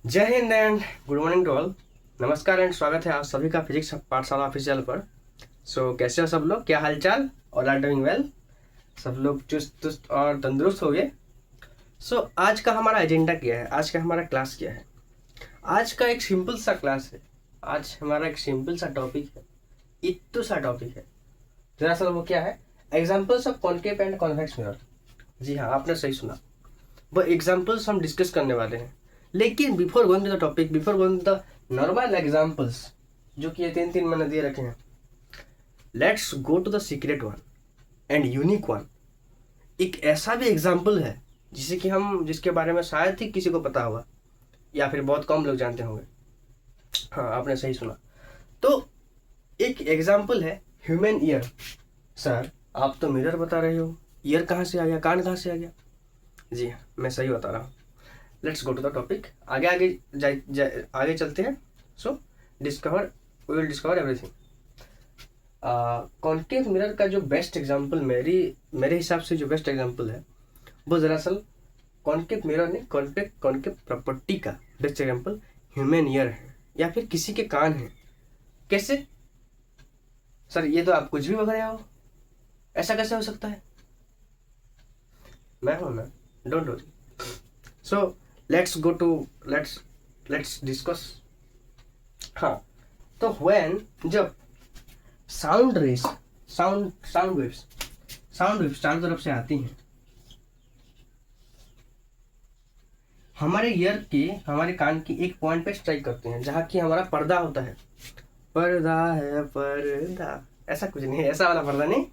जय हिंद and good morning to all. नमस्कार एंड स्वागत है आप सभी का फिजिक्स पाठशाला ऑफिशियल पर। कैसे हो सब लोग, क्या हालचाल? ऑल आर डूइंग वेल, सब लोग चुस्त और तंदुरुस्त हो गए। आज का हमारा एजेंडा क्या है, आज का हमारा क्लास क्या है? आज का एक सिंपल सा क्लास है। आज हमारा एक सिंपल सा टॉपिक है, इतू सा टॉपिक है। दरअसल वो क्या है? Examples of concave and convex mirror. जी हाँ, आपने सही सुना, वो एग्जाम्पल्स हम डिस्कस करने वाले हैं। लेकिन before going to the topic, before going to the normal examples जो कि ये तीन मैंने दिए रखे हैं, let's go to the secret one and unique one. एक ऐसा भी एग्जाम्पल है जिसके बारे में शायद ही किसी को पता होगा या फिर बहुत कम लोग जानते होंगे। हाँ, आपने सही सुना। तो एक एग्जाम्पल है ह्यूमन ईयर। सर, आप तो मिरर बता रहे हो, ईयर कहाँ से आ गया, कान कहाँ से आ गया? जी हाँ, मैं सही बता रहा हूँ। Let's go to the topic. आगे चलते हैं। We will discover everything. Concave mirror का जो बेस्ट एग्जांपल मेरे हिसाब से जो बेस्ट एग्जांपल है वो दरअसल कॉन्केव मिरर ने कॉन्केव प्रॉपर्टी का बेस्ट एग्जांपल ह्यूमन ईयर है या फिर किसी के कान है। कैसे सर? ये तो आप कुछ भी बता रहे हो, ऐसा कैसे हो सकता है? मैं हूं ना, don't worry. So let's discuss. हाँ, तो व्हेन जब साउंड वेव्स चारों तरफ से आती हैं, हमारे कान की एक पॉइंट पे स्ट्राइक करते हैं जहाँ की हमारा पर्दा होता है। पर्दा है पर्दा, ऐसा कुछ नहीं है, ऐसा वाला पर्दा नहीं।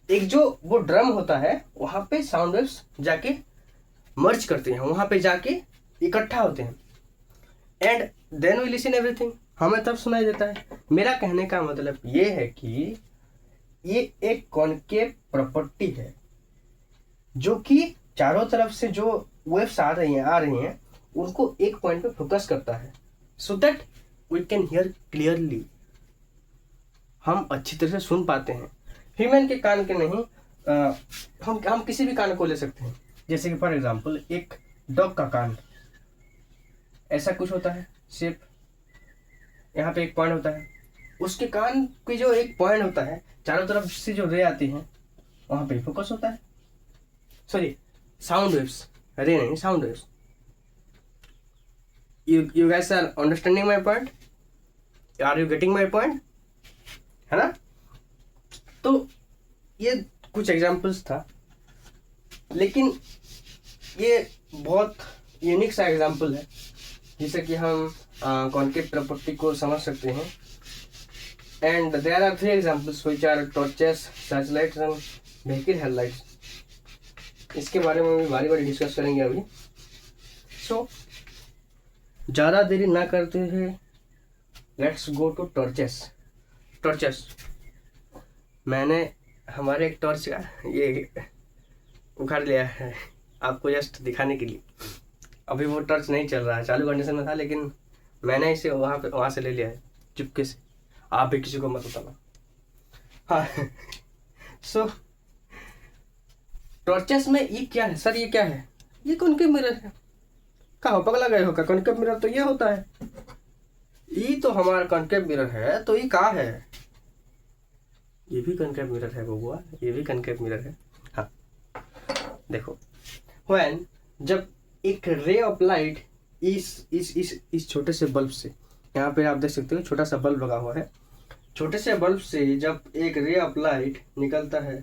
एक जो वो ड्रम होता है वहां पे साउंड वेव्स जाके मर्ज करते हैं, वहां पे जाके इकट्ठा होते हैं and then we listen everything, हमें तब सुनाई देता है। मेरा कहने का मतलब ये है कि ये एक कॉन्केव प्रॉपर्टी है जो कि चारों तरफ से जो वेव्स आ रही हैं उनको एक पॉइंट पे फोकस करता है so that we can hear clearly. हम अच्छी तरह से सुन पाते हैं। ह्यूमन के कान के नहीं, हम किसी भी कान को ले सकते हैं। जैसे कि फॉर एग्जांपल एक डॉग का कान ऐसा कुछ होता है शेप, यहाँ पे एक पॉइंट होता है, उसके कान की जो एक पॉइंट होता है चारों तरफ से जो रे आती है वहां पे फोकस होता है। सॉरी, साउंड वेव्स, रे नहीं, sound waves. You guys are understanding my point? Are you getting my point? है ना? तो ये कुछ एग्जांपल्स था, लेकिन ये बहुत यूनिक सा एग्जांपल है जिससे कि हम कॉन्केव प्रॉपर्टी को समझ सकते हैं। And there are 3 examples which are torches, search lights and vehicle headlights. इसके बारे में भी बारी डिस्कस करेंगे अभी। ज़्यादा देरी ना करते हुए लेट्स गो टू टॉर्चेस। मैंने हमारे एक टॉर्च का ये उखाड़ लिया है आपको जस्ट दिखाने के लिए। अभी वो टॉर्च नहीं चल रहा है, चालू कंडीशन में था, लेकिन मैंने इसे वहाँ से ले लिया है चुपके से। आप भी किसी को मत बताना। हाँ टॉर्चेस में ये क्या है सर? ये क्या है? ये कॉन्केव मिरर है। कहाँ पगला गए हो? कॉन्केव मिरर तो ये होता है, ये तो हमारा कॉन्केव मिरर है। तो ये कहाँ है? ये भी कॉन्केव मिरर है बबुआ, ये भी कॉन्केव मिरर है। हाँ देखो, व्हेन जब एक रे ऑफ लाइट इस छोटे से बल्ब से, यहाँ पे आप देख सकते हो छोटा सा बल्ब लगा हुआ है, छोटे से बल्ब से जब एक रे ऑफ लाइट निकलता है,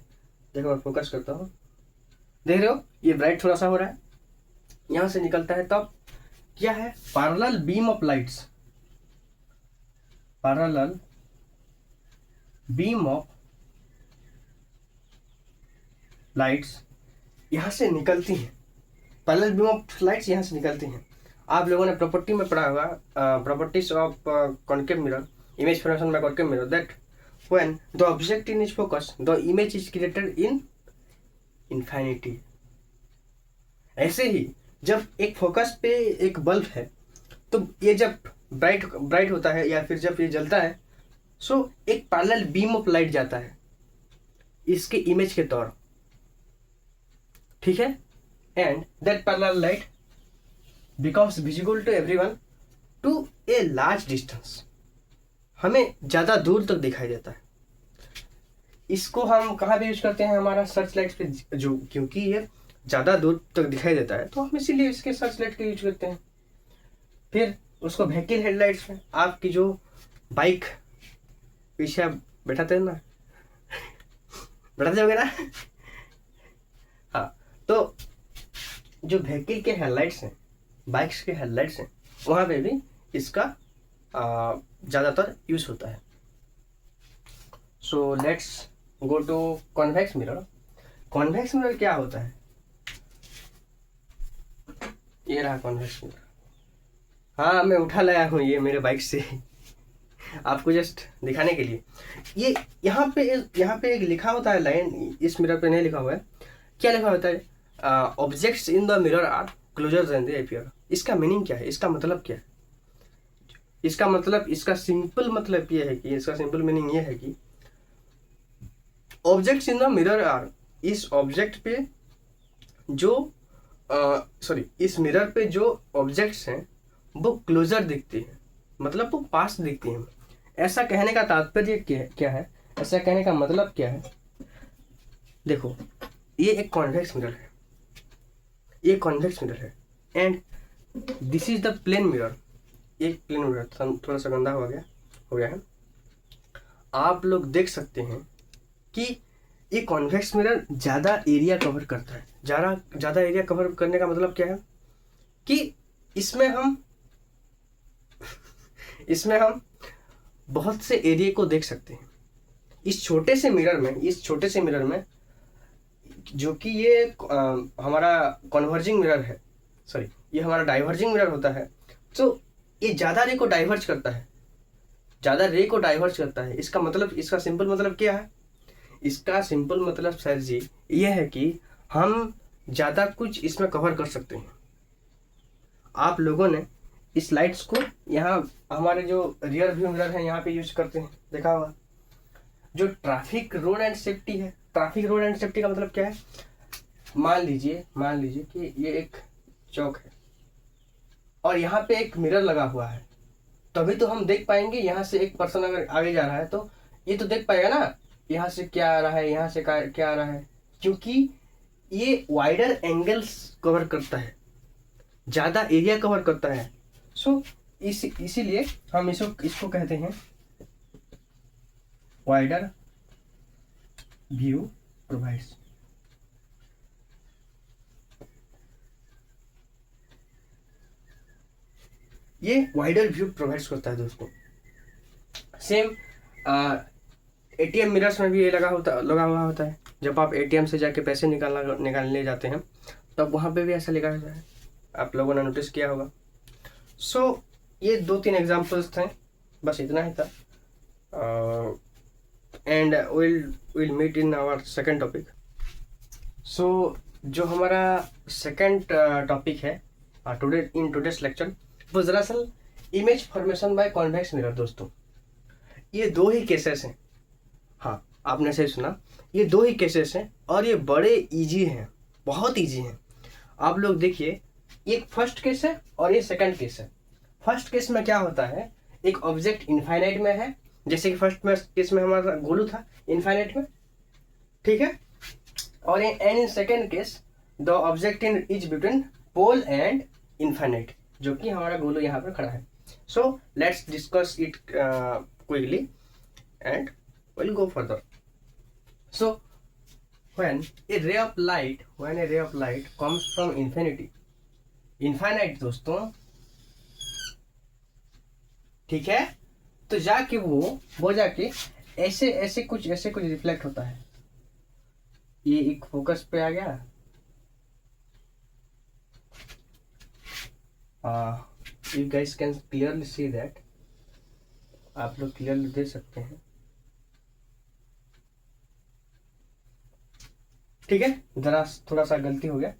देखो मैं फोकस करता हूँ, देख रहे हो ये ब्राइट थोड़ा सा हो रहा है, यहाँ से निकलता है, तब क्या है? Parallel beam of lights, parallel beam of lights यहाँ से निकलती हैं। पैरेलल बीम ऑफ लाइट्स यहाँ से निकलती हैं। आप लोगों ने प्रॉपर्टी में पढ़ा होगा, properties of concave mirror, image formation bye concave mirror, that when the object in is focus the image is created in infinity. ऐसे ही जब एक फोकस पे एक बल्ब है तो ये जब ब्राइट होता है या फिर जब ये जलता है, सो एक पैरेलल बीम ऑफ लाइट जाता है इसके इमेज के तौर, ठीक है? And that parallel light becomes visible to everyone to a large distance, हमें ज़्यादा दूर तक दिखाई देता है। इसको हम कहाँ पे यूज करते हैं, हमारा सर्च लाइट पे, जो क्योंकि ये ज़्यादा दूर तक दिखाई देता है तो हम इसीलिए इसके सर्च लाइट का यूज करते हैं। फिर उसको व्हीकल हेडलाइट्स में, आपकी जो बाइक पीछे आप बैठाते हैं ना, बैठाते होगे ना हाँ, तो जो व्हीकल के हेडलाइट्स हैं, बाइक्स के हेडलाइट्स हैं, वहाँ पे भी इसका ज़्यादातर यूज होता है। So let's go to convex mirror. Convex mirror क्या होता है, ये रहा कॉन्वेक्स मिरर। हाँ, मैं उठा लाया हूँ ये मेरे बाइक से आपको जस्ट दिखाने के लिए। ये यहाँ पे एक लिखा होता है लाइन, इस मिरर पे नहीं लिखा हुआ है। क्या लिखा होता है, objects in the mirror are closer than they appear. इसका मीनिंग क्या है, इसका मतलब क्या है? इसका सिंपल मतलब ये है कि, इसका सिंपल मीनिंग ये है कि objects in the mirror are, इस ऑब्जेक्ट पे जो इस मिरर पे जो ऑब्जेक्ट्स हैं वो क्लोजर दिखती है, मतलब वो पास दिखती हैं। ऐसा कहने का तात्पर्य क्या है, ऐसा कहने का मतलब क्या है? देखो, ये एक कॉन्वेक्स मिरर है, ये कॉन्वेक्स मिरर है, and this is the plane mirror. एक प्लेन मिरर थोड़ा सा गंदा हो गया है। आप लोग देख सकते हैं कि ये कॉन्वेक्स मिरर ज़्यादा एरिया कवर करता है। ज़्यादा एरिया कवर करने का मतलब क्या है कि इसमें हम बहुत से एरिया को देख सकते हैं। इस छोटे से मिरर में जो कि ये हमारा कन्वर्जिंग मिरर है, ये हमारा डाइवर्जिंग मिरर होता है, तो ये ज़्यादा रे को डाइवर्ज करता है। इसका सिंपल मतलब क्या है? इसका सिंपल मतलब सर जी ये है कि हम ज़्यादा कुछ इसमें कवर कर सकते हैं। आप लोगों ने इस लाइट्स को यहाँ हमारे जो रियर व्यू मिरर है यहाँ पे यूज करते हैं, देखा होगा। जो ट्रैफिक रोड एंड सेफ्टी है, ट्रैफिक रोड एंड सेफ्टी का मतलब क्या है? मान लीजिए कि ये एक चौक है और यहाँ पे एक मिरर लगा हुआ है, तभी तो हम देख पाएंगे। यहाँ से एक पर्सन अगर आगे जा रहा है तो ये तो देख पाएगा ना, यहाँ से क्या आ रहा है, यहाँ से क्या आ रहा है, क्योंकि ये वाइडर एंगल्स कवर करता है, ज़्यादा एरिया कवर करता है। सो इसीलिए हम इसको कहते हैं वाइडर व्यू प्रोवाइड्स। ये वाइडर व्यू प्रोवाइड्स करता है दोस्तों। सेम एटीएम मिरर्स में भी ये लगा हुआ होता है। जब आप एटीएम से जाके पैसे निकालने जाते हैं तब वहाँ पे भी ऐसा लिखा होता है, आप लोगों ने नोटिस किया होगा। सो ये 2-3 एग्जांपल्स थे, बस इतना ही था। And will meet in our second topic. So जो हमारा सेकंड टॉपिक है टुडेस लेक्चर, वो दरअसल image formation by convex mirror. दोस्तों, ये 2 ही केसेस हैं। हाँ, आपने सही सुना, ये 2 ही केसेस हैं और ये बड़े इजी हैं, बहुत इजी हैं। आप लोग देखिए, एक फर्स्ट केस है और ये सेकंड केस है। फर्स्ट केस में क्या होता है, एक ऑब्जेक्ट इनफाइनाइट में है, जैसे कि फर्स्ट केस में हमारा गोलू था इनफाइनाइट में, ठीक है। और in second case the object is between pole and infinite, जो कि हमारा गोलू यहाँ पर खड़ा है। So let's discuss it quickly and we'll go further. So when a ray of light comes from infinite दोस्तों, ठीक है, तो जाके वो जाके ऐसे कुछ रिफ्लेक्ट होता है। ये एक फोकस पे आ गया, you guys can clearly see that, आप लोग क्लियरली देख सकते हैं, ठीक है। जरा थोड़ा सा गलती हो गया,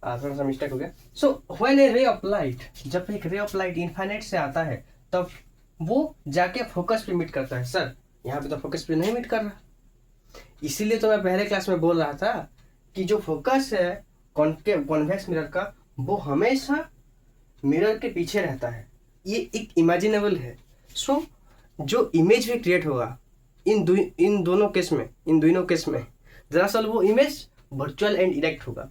थोड़ा सा मिस्टेक हो गया। सो व्हेन ए रे ऑफ लाइट, जब एक रे ऑफ लाइट इनफाइनाइट से आता है तब वो जाके फोकस पे मीट करता है। सर, यहाँ पे तो फोकस पे नहीं मीट कर रहा, इसीलिए तो मैं पहले क्लास में बोल रहा था कि जो फोकस है कॉन्वेक्स मिरर का, वो हमेशा मिरर के पीछे रहता है, ये एक इमेजिनेबल है। सो जो इमेज भी क्रिएट होगा इन दोनों केस में दरअसल वो इमेज वर्चुअल एंड डायरेक्ट होगा।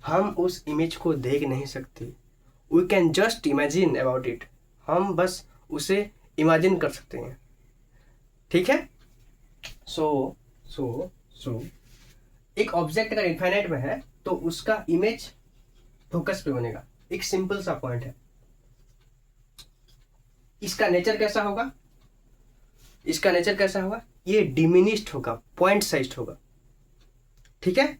हम उस इमेज को देख नहीं सकते, we can just imagine about it, हम बस उसे इमेजिन कर सकते हैं, ठीक है। सो एक ऑब्जेक्ट अगर इनफाइनाइट में है तो उसका इमेज फोकस पे बनेगा। एक सिंपल सा पॉइंट है। इसका नेचर कैसा होगा, ये डिमिनिश्ड होगा, पॉइंट साइज्ड होगा, ठीक है।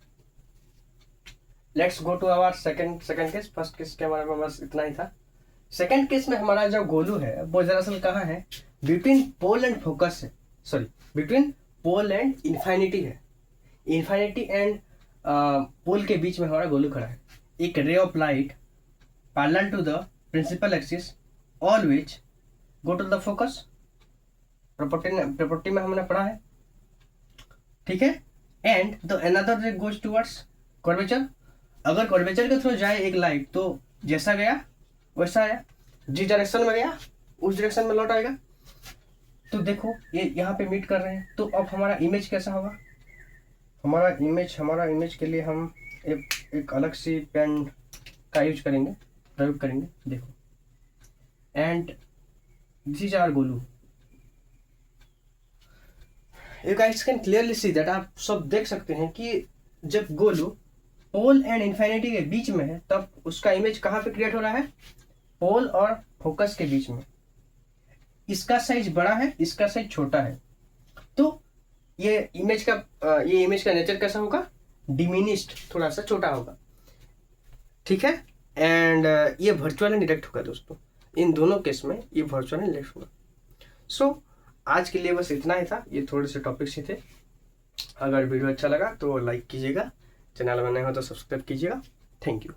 Let's go to our second case. First case के बारे में बस इतना ही था। सेकंड केस में हमारा जो गोलू है वो दरअसल कहाँ है, बिटवीन पोल एंड फोकस है, सॉरी बिटवीन पोल एंड इन्फाइनिटी है। इन्फाइनिटी एंड पोल के बीच में हमारा गोलू खड़ा है। एक ray of light parallel to the principal axis all which go to the focus, property में हमने पढ़ा है, ठीक है। And the another ray goes towards curvature. अगर कर्वेचर के थ्रू जाए एक लाइट तो जैसा गया वैसा आया, जिस डायरेक्शन में गया उस डायरेक्शन में लौट आएगा। तो देखो ये यहाँ पे मीट कर रहे हैं। तो अब हमारा इमेज कैसा होगा, हमारा इमेज के लिए हम एक अलग सी पेन का प्रयोग करेंगे। देखो, and this is our Golu. You guys can clearly see that, आप सब देख सकते हैं कि जब गोलू पोल एंड इन्फिनिटी के बीच में है तब उसका इमेज कहाँ पे क्रिएट हो रहा है, पोल और फोकस के बीच में। इसका साइज बड़ा है, इसका साइज छोटा है, तो ये इमेज का नेचर कैसा होगा, डिमिनिश्ड, थोड़ा सा छोटा होगा, ठीक है। एंड ये वर्चुअल एंड डायरेक्ट होगा दोस्तों, इन दोनों केस में ये वर्चुअल एंड डायरेक्ट होगा। सो आज के लिए बस इतना ही था, ये थोड़े से टॉपिक्स ही थे। अगर वीडियो अच्छा लगा तो लाइक कीजिएगा, चैनल में नए हो तो सब्सक्राइब कीजिएगा। Thank you.